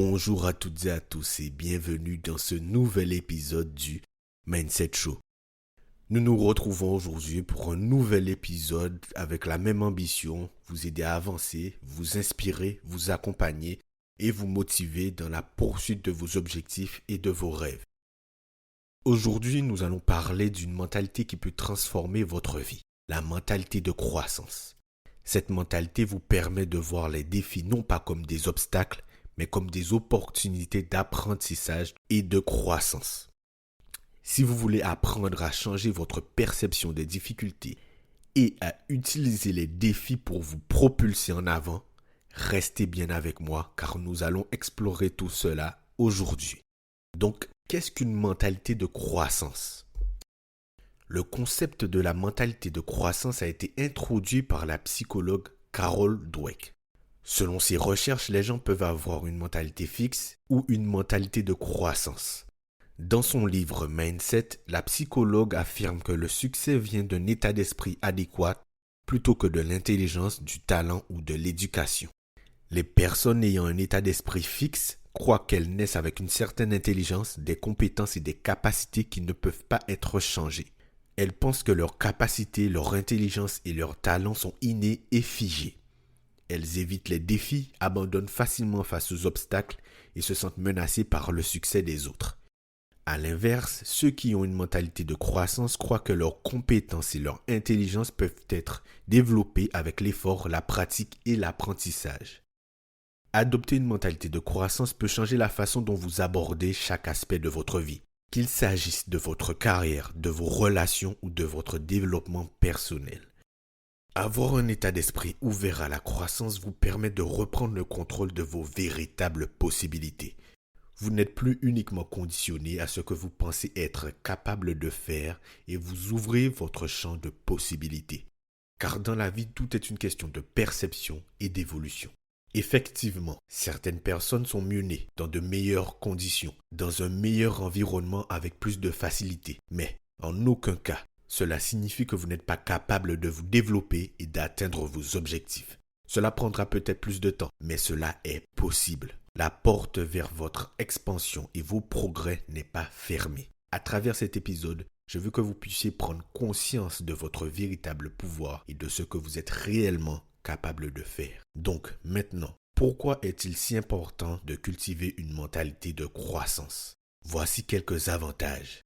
Bonjour à toutes et à tous et bienvenue dans ce nouvel épisode du Mindset Show. Nous nous retrouvons aujourd'hui pour un nouvel épisode avec la même ambition, vous aider à avancer, vous inspirer, vous accompagner et vous motiver dans la poursuite de vos objectifs et de vos rêves. Aujourd'hui, nous allons parler d'une mentalité qui peut transformer votre vie, la mentalité de croissance. Cette mentalité vous permet de voir les défis non pas comme des obstacles, mais comme des opportunités d'apprentissage et de croissance. Si vous voulez apprendre à changer votre perception des difficultés et à utiliser les défis pour vous propulser en avant, restez bien avec moi car nous allons explorer tout cela aujourd'hui. Donc, qu'est-ce qu'une mentalité de croissance ? Le concept de la mentalité de croissance a été introduit par la psychologue Carol Dweck. Selon ses recherches, les gens peuvent avoir une mentalité fixe ou une mentalité de croissance. Dans son livre Mindset, la psychologue affirme que le succès vient d'un état d'esprit adéquat plutôt que de l'intelligence, du talent ou de l'éducation. Les personnes ayant un état d'esprit fixe croient qu'elles naissent avec une certaine intelligence, des compétences et des capacités qui ne peuvent pas être changées. Elles pensent que leurs capacités, leur intelligence et leurs talents sont innés et figés. Elles évitent les défis, abandonnent facilement face aux obstacles et se sentent menacées par le succès des autres. À l'inverse, ceux qui ont une mentalité de croissance croient que leurs compétences et leur intelligence peuvent être développées avec l'effort, la pratique et l'apprentissage. Adopter une mentalité de croissance peut changer la façon dont vous abordez chaque aspect de votre vie. Qu'il s'agisse de votre carrière, de vos relations ou de votre développement personnel. Avoir un état d'esprit ouvert à la croissance vous permet de reprendre le contrôle de vos véritables possibilités. Vous n'êtes plus uniquement conditionné à ce que vous pensez être capable de faire et vous ouvrez votre champ de possibilités. Car dans la vie, tout est une question de perception et d'évolution. Effectivement, certaines personnes sont mieux nées dans de meilleures conditions, dans un meilleur environnement avec plus de facilité. Mais, en aucun cas, cela signifie que vous n'êtes pas capable de vous développer et d'atteindre vos objectifs. Cela prendra peut-être plus de temps, mais cela est possible. La porte vers votre expansion et vos progrès n'est pas fermée. À travers cet épisode, je veux que vous puissiez prendre conscience de votre véritable pouvoir et de ce que vous êtes réellement capable de faire. Donc maintenant, pourquoi est-il si important de cultiver une mentalité de croissance ? Voici quelques avantages.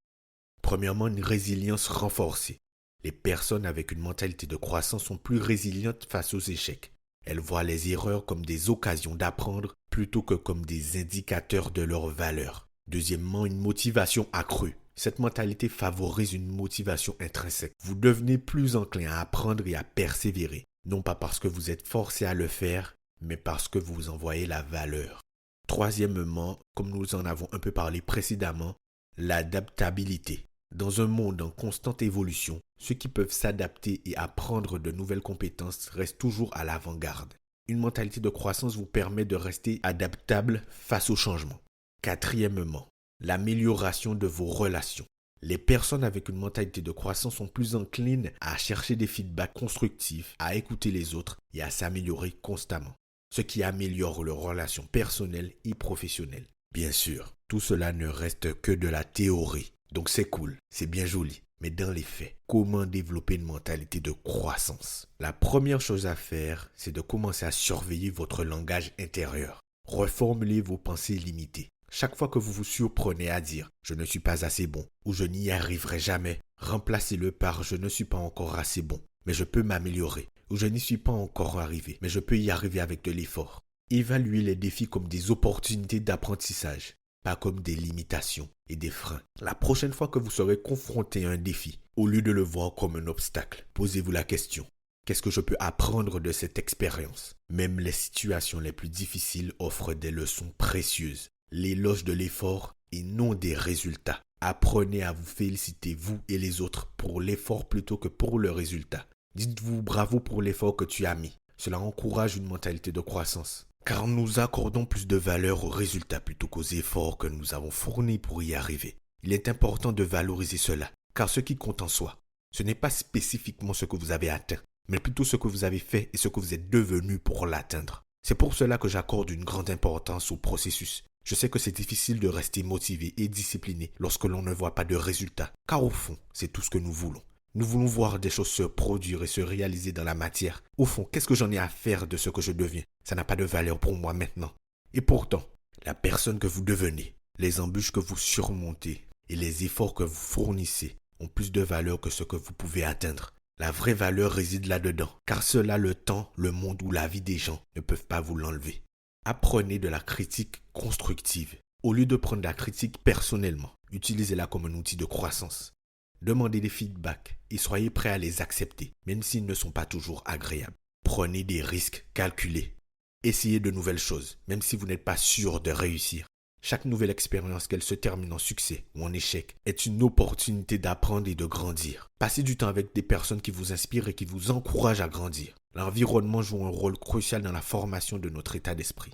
Premièrement, une résilience renforcée. Les personnes avec une mentalité de croissance sont plus résilientes face aux échecs. Elles voient les erreurs comme des occasions d'apprendre plutôt que comme des indicateurs de leur valeur. Deuxièmement, une motivation accrue. Cette mentalité favorise une motivation intrinsèque. Vous devenez plus enclin à apprendre et à persévérer. Non pas parce que vous êtes forcé à le faire, mais parce que vous en voyez la valeur. Troisièmement, comme nous en avons un peu parlé précédemment, l'adaptabilité. Dans un monde en constante évolution, ceux qui peuvent s'adapter et apprendre de nouvelles compétences restent toujours à l'avant-garde. Une mentalité de croissance vous permet de rester adaptable face au changement. Quatrièmement, l'amélioration de vos relations. Les personnes avec une mentalité de croissance sont plus enclines à chercher des feedbacks constructifs, à écouter les autres et à s'améliorer constamment, ce qui améliore leurs relations personnelles et professionnelles. Bien sûr, tout cela ne reste que de la théorie, donc c'est cool, c'est bien joli. Mais dans les faits, comment développer une mentalité de croissance ? La première chose à faire, c'est de commencer à surveiller votre langage intérieur. Reformulez vos pensées limitées. Chaque fois que vous vous surprenez à dire « je ne suis pas assez bon » ou « je n'y arriverai jamais », remplacez-le par « je ne suis pas encore assez bon, mais je peux m'améliorer » ou « je n'y suis pas encore arrivé, mais je peux y arriver avec de l'effort ». Évaluez les défis comme des opportunités d'apprentissage, pas comme des limitations et des freins. La prochaine fois que vous serez confronté à un défi, au lieu de le voir comme un obstacle, posez-vous la question « qu'est-ce que je peux apprendre de cette expérience ?» Même les situations les plus difficiles offrent des leçons précieuses. L'éloge de l'effort et non des résultats. Apprenez à vous féliciter, vous et les autres, pour l'effort plutôt que pour le résultat. Dites-vous bravo pour l'effort que tu as mis. Cela encourage une mentalité de croissance. Car nous accordons plus de valeur aux résultats plutôt qu'aux efforts que nous avons fournis pour y arriver. Il est important de valoriser cela, car ce qui compte en soi, ce n'est pas spécifiquement ce que vous avez atteint, mais plutôt ce que vous avez fait et ce que vous êtes devenu pour l'atteindre. C'est pour cela que j'accorde une grande importance au processus. Je sais que c'est difficile de rester motivé et discipliné lorsque l'on ne voit pas de résultats, car au fond, c'est tout ce que nous voulons. Nous voulons voir des choses se produire et se réaliser dans la matière. Au fond, qu'est-ce que j'en ai à faire de ce que je deviens? Ça n'a pas de valeur pour moi maintenant. Et pourtant, la personne que vous devenez, les embûches que vous surmontez et les efforts que vous fournissez ont plus de valeur que ce que vous pouvez atteindre. La vraie valeur réside là-dedans, car cela, le temps, le monde ou la vie des gens ne peuvent pas vous l'enlever. Apprenez de la critique constructive. Au lieu de prendre la critique personnellement, utilisez-la comme un outil de croissance. Demandez des feedbacks et soyez prêts à les accepter, même s'ils ne sont pas toujours agréables. Prenez des risques calculés. Essayez de nouvelles choses, même si vous n'êtes pas sûr de réussir. Chaque nouvelle expérience, qu'elle se termine en succès ou en échec, est une opportunité d'apprendre et de grandir. Passez du temps avec des personnes qui vous inspirent et qui vous encouragent à grandir. L'environnement joue un rôle crucial dans la formation de notre état d'esprit.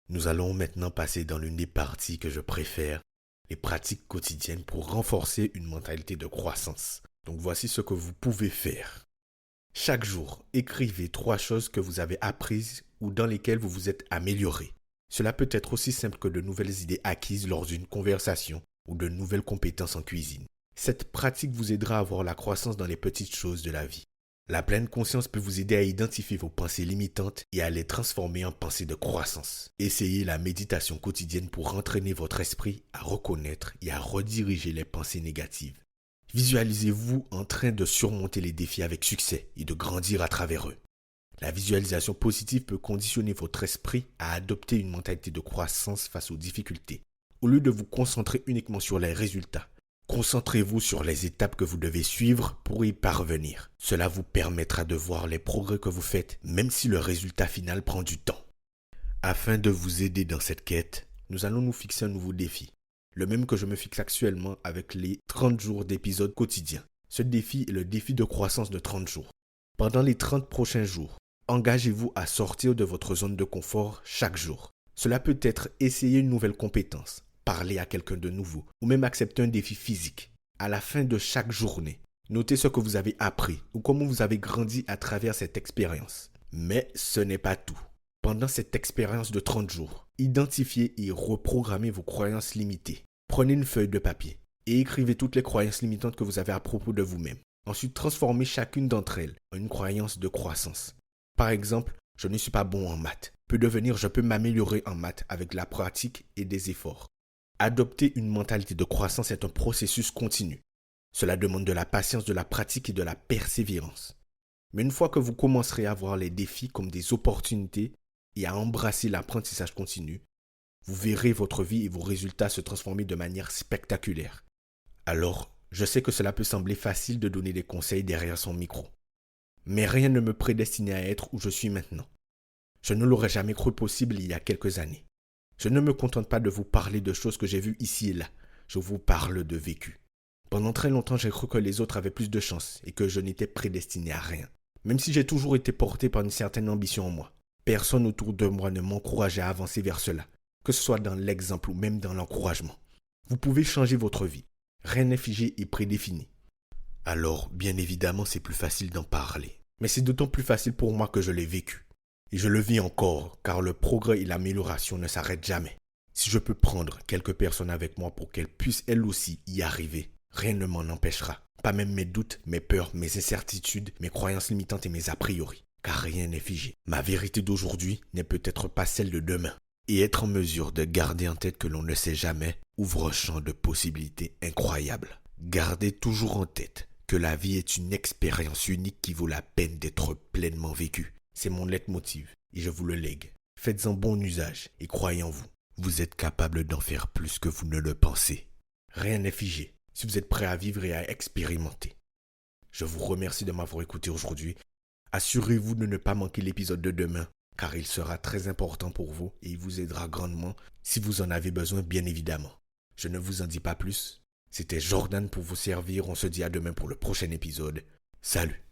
Nous allons maintenant passer dans l'une des parties que je préfère, les pratiques quotidiennes pour renforcer une mentalité de croissance. Donc voici ce que vous pouvez faire. Chaque jour, écrivez 3 choses que vous avez apprises ou dans lesquelles vous vous êtes amélioré. Cela peut être aussi simple que de nouvelles idées acquises lors d'une conversation ou de nouvelles compétences en cuisine. Cette pratique vous aidera à voir la croissance dans les petites choses de la vie. La pleine conscience peut vous aider à identifier vos pensées limitantes et à les transformer en pensées de croissance. Essayez la méditation quotidienne pour entraîner votre esprit à reconnaître et à rediriger les pensées négatives. Visualisez-vous en train de surmonter les défis avec succès et de grandir à travers eux. La visualisation positive peut conditionner votre esprit à adopter une mentalité de croissance face aux difficultés. Au lieu de vous concentrer uniquement sur les résultats, concentrez-vous sur les étapes que vous devez suivre pour y parvenir. Cela vous permettra de voir les progrès que vous faites, même si le résultat final prend du temps. Afin de vous aider dans cette quête, nous allons nous fixer un nouveau défi. Le même que je me fixe actuellement avec les 30 jours d'épisodes quotidiens. Ce défi est le défi de croissance de 30 jours. Pendant les 30 prochains jours, engagez-vous à sortir de votre zone de confort chaque jour. Cela peut être essayer une nouvelle compétence, parler à quelqu'un de nouveau ou même accepter un défi physique. À la fin de chaque journée, notez ce que vous avez appris ou comment vous avez grandi à travers cette expérience. Mais ce n'est pas tout. Pendant cette expérience de 30 jours, identifiez et reprogrammez vos croyances limitées. Prenez une feuille de papier et écrivez toutes les croyances limitantes que vous avez à propos de vous-même. Ensuite, transformez chacune d'entre elles en une croyance de croissance. Par exemple, je ne suis pas bon en maths peut devenir je peux m'améliorer en maths avec la pratique et des efforts. Adopter une mentalité de croissance est un processus continu. Cela demande de la patience, de la pratique et de la persévérance. Mais une fois que vous commencerez à voir les défis comme des opportunités et à embrasser l'apprentissage continu, vous verrez votre vie et vos résultats se transformer de manière spectaculaire. Alors, je sais que cela peut sembler facile de donner des conseils derrière son micro. Mais rien ne me prédestinait à être où je suis maintenant. Je ne l'aurais jamais cru possible il y a quelques années. Je ne me contente pas de vous parler de choses que j'ai vues ici et là. Je vous parle de vécu. Pendant très longtemps, j'ai cru que les autres avaient plus de chance et que je n'étais prédestiné à rien. Même si j'ai toujours été porté par une certaine ambition en moi. Personne autour de moi ne m'encourageait à avancer vers cela, que ce soit dans l'exemple ou même dans l'encouragement. Vous pouvez changer votre vie. Rien n'est figé et prédéfini. Alors, bien évidemment, c'est plus facile d'en parler. Mais c'est d'autant plus facile pour moi que je l'ai vécu. Et je le vis encore, car le progrès et l'amélioration ne s'arrêtent jamais. Si je peux prendre quelques personnes avec moi pour qu'elles puissent elles aussi y arriver, rien ne m'en empêchera. Pas même mes doutes, mes peurs, mes incertitudes, mes croyances limitantes et mes a priori. Car rien n'est figé. Ma vérité d'aujourd'hui n'est peut-être pas celle de demain. Et être en mesure de garder en tête que l'on ne sait jamais ouvre un champ de possibilités incroyables. Gardez toujours en tête que la vie est une expérience unique qui vaut la peine d'être pleinement vécue. C'est mon leitmotiv et je vous le lègue. Faites-en bon usage et croyez en vous. Vous êtes capable d'en faire plus que vous ne le pensez. Rien n'est figé si vous êtes prêt à vivre et à expérimenter. Je vous remercie de m'avoir écouté aujourd'hui. Assurez-vous de ne pas manquer l'épisode de demain car il sera très important pour vous et il vous aidera grandement si vous en avez besoin bien évidemment. Je ne vous en dis pas plus. C'était Jordan pour vous servir. On se dit à demain pour le prochain épisode. Salut!